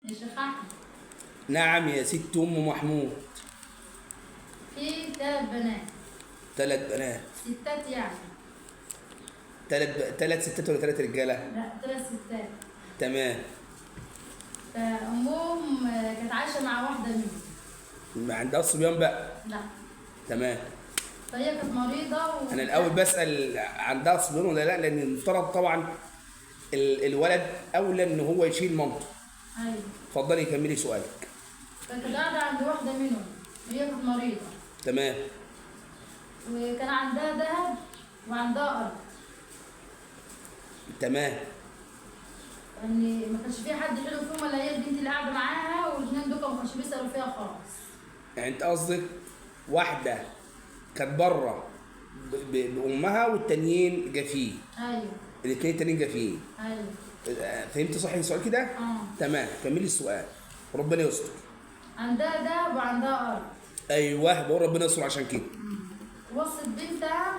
يا شيخ أحمد. نعم يا ست أم محمود. في 3 بنات. 3 بنات. ستات يعني. 3 ستات ولا 3 رجالة؟ لا 3 ستات. تمام. فأمهم كانت عايشة مع واحدة منهم. ما عندها صبيان بقى؟ لا. تمام. فهي كانت مريضة أنا الأول بسأل عندها صبيان ولا لا، لأن المفترض طبعا الولد أولى إن هو يشيل مامته. أيوة. اتفضلي كملي سؤالك. فكانت قاعدة عند واحدة منهم، هي كانت مريضة. تمام. وكان عندها ذهب وعندها أرض. تمام. يعني ما كانش في حد حلو فيهم ولا هي البنت اللي قاعدة معاها، والاثنين دول ما كانوش بيسألوا فيها خالص. يعني أنت قصدك واحدة كانت بره بأمها والتانيين جافين. أيوة. الاثنين التانيين جافين. أيوة. فهمت صح السؤال كده؟ تمام، كملي السؤال. ربنا يستر. عندها ذهب وعندها أرض. ايوه، بقول ربنا يستر عشان كده. وصت بنتها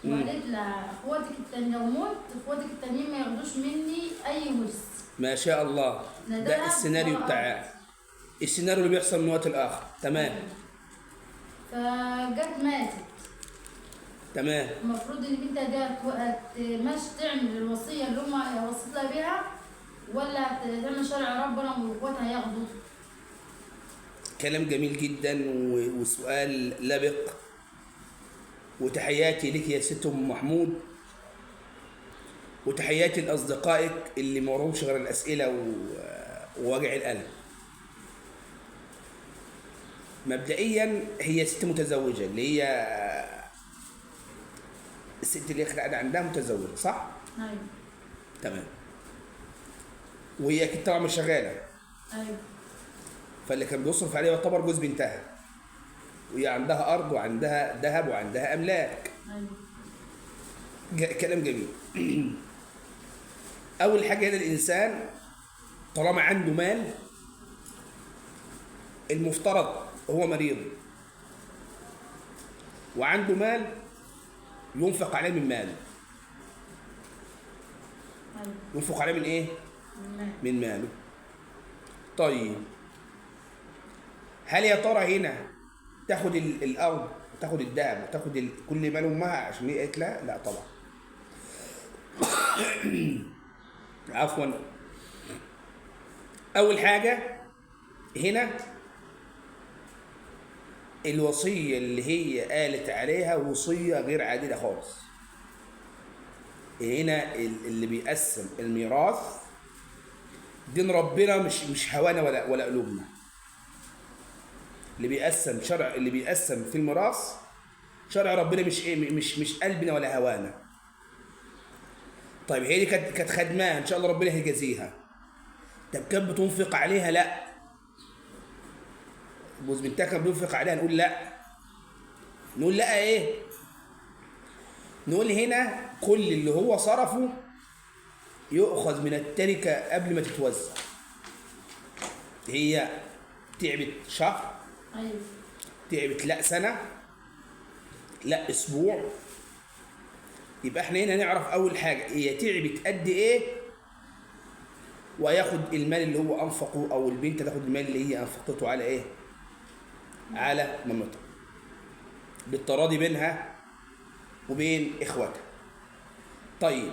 وقالت لها اخواتك التانيين لو مت اخواتك التانيين ما ياخدوش مني اي ورث. ما شاء الله. ده السيناريو بتاع السيناريو اللي بيحصل من وقت لاخر. تمام. فجت ماتت. تمام. المفروض ان بنتها دي مش تعمل الوصيه اللي هم وصيت لها بيها، ولا تعمل شرع ربنا واخواتها ياخدوا. كلام جميل جدا وسؤال لبق. وتحياتي لك يا ست ام محمود، وتحياتي لاصدقائك اللي ما وراهمش غير الاسئله ووجع القلب. مبدئيا هي ست متزوجه، اللي هي الست اللي قاعده عندها متزوجه، صح؟ ايوه. تمام. وهي اكيد طبعا مش شغاله. ايوه. فاللي كان بيصرف عليها يعتبر جوز بنتها، وهي عندها ارض وعندها ذهب وعندها املاك. ايوه. كلام جميل. اول حاجه هنا الانسان طالما عنده مال، المفترض هو مريض وعنده مال ينفق عليه من ماله. ايوه. ينفق عليه من ايه؟ من ماله. طيب، هل يا ترى هنا تاخد الارض وتاخد الذهب وتاخد كل مال امها عشان هي قالت لا؟ لا طبعا. عفوا. اول حاجه هنا الوصيه اللي هي قالت عليها وصيه غير عادله خالص. هنا اللي بيقسم الميراث دين ربنا، مش هوانا ولا قلوبنا. اللي بيقسم في الميراث شرع ربنا، مش ايه، مش قلبنا ولا هوانا. طيب هي دي كانت خدماها، ان شاء الله ربنا هيجازيها. طب كانت بتنفق عليها؟ لا. جوز بنتها كان بينفق عليها؟ نقول لا. نقول لا ايه؟ نقول هنا كل اللي هو صرفه يؤخذ من التركه قبل ما تتوزع. هي تعبت شهر، ايوه. تعبت لا سنه، لا اسبوع، يبقى احنا هنا نعرف اول حاجه هي تعبت قد ايه، وياخد المال اللي هو انفقه، او البنت تاخد المال اللي هي انفقته على ايه؟ على مامتها، بالتراضي بينها وبين اخواتها. طيب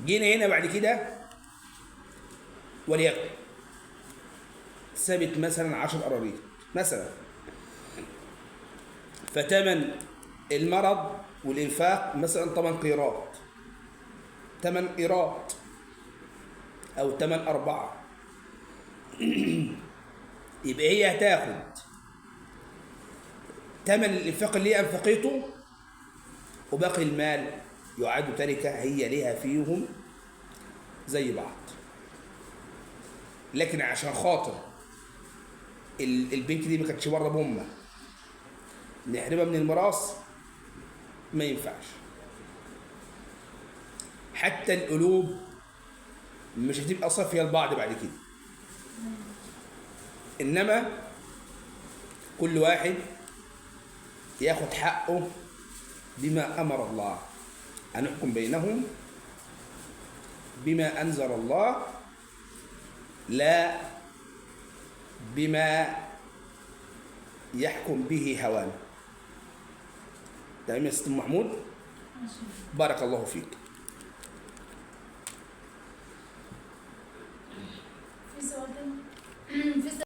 جينا هنا بعد كده، وليكن سابت مثلا 10 قراريط مثلا، فتمن المرض والإنفاق مثلا 8 قيراط، 8 قيراط أو 8 أربعة. يبقى هي هتاخد ثمن الإنفاق اللي هي أنفقته، وباقي المال يعاد تركة هي ليها فيهم زي بعض. لكن عشان خاطر البنت دي ما كانتش بره بامها نحرمها من الميراث، ما ينفعش. حتى القلوب مش هتبقى صافيه لبعض بعد كده، انما كل واحد ياخد حقه بما امر الله، ان نحكم بينهم بما انزل الله لا بما يحكم به هوانا. تمام يا ست أم محمود؟ ماشي. بارك الله فيك.